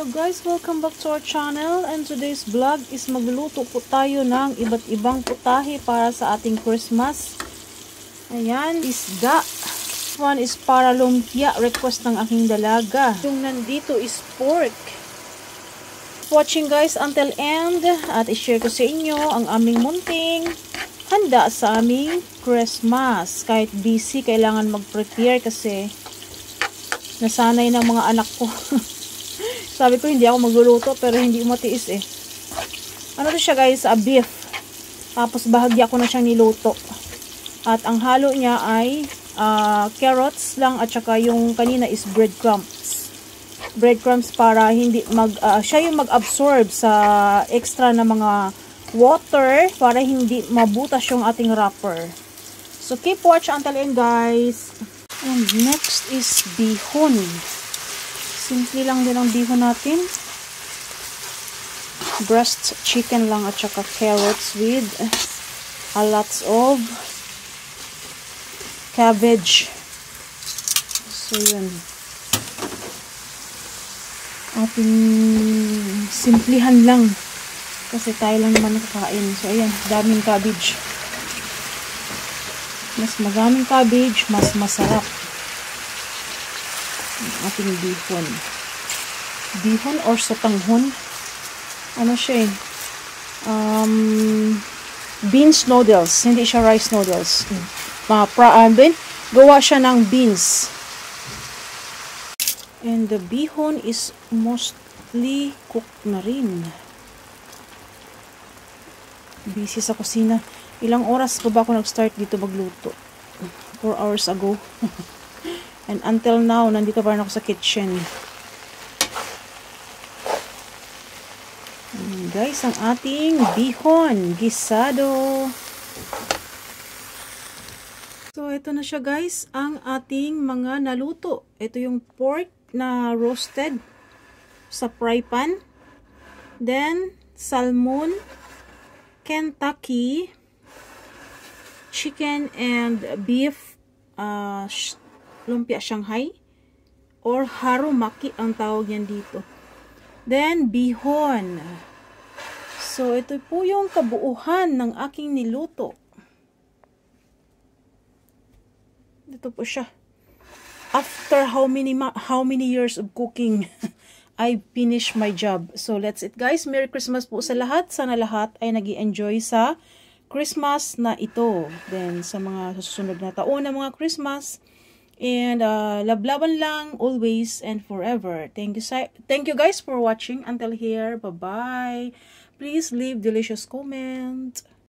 Hello guys, welcome back to our channel, and today's vlog is magluluto po tayo ng iba't ibang putahe para sa ating Christmas. Ayan, isda. This one is para lumpia, request ng aking dalaga. Yung nandito is pork. Watching guys until end at i-share ko sa inyo ang aming munting handa sa aming Christmas. Kahit busy, kailangan mag-prepare kasi nasanay ng mga anak ko. Sabi ko hindi ako magluluto pero hindi matiis eh. Ano to siya guys? Beef. Tapos bahagya ko na siyang niluto. At ang halo niya ay carrots lang at saka yung kanina is breadcrumbs. Breadcrumbs para hindi siya yung mag-absorb sa extra na mga water para hindi mabutas yung ating wrapper. So keep watch until end guys. And next is bihon. Simple lang din ang bihon natin. Breast chicken lang at saka carrots with a lots of cabbage. So yun. Ating simplihan lang. Kasi tayo lang naman kakain. So ayan, daming cabbage. Mas maraming cabbage, mas masarap ang ating bihon. Bihon or sotanghon. Ano siya eh? Beans noodles. Hindi siya rice noodles. Gawa siya ng beans. And the bihon is mostly cooked na rin. Busy sa kusina. Ilang oras pa ba ako nag-start dito magluto? 4 hours ago. And until now, nandito pa rin ako sa kitchen. Guys, ang ating bihon gisado. So, ito na siya guys, ang ating mga naluto. Ito yung pork na roasted sa fry pan. Then, salmon, Kentucky, chicken and beef, lumpia Shanghai or harumaki ang tawag yan dito. Then bihon. So ito po yung kabuuhan ng aking niluto. Ito po siya. After how many years of cooking, I finished my job. So that's it guys. Merry Christmas po sa lahat. Sana lahat ay nag-i-enjoy sa Christmas na ito. Then sa mga susunod na taon na mga Christmas. And lablaban lang always and forever. Thank you guys for watching until here. Bye bye. Please leave delicious comment.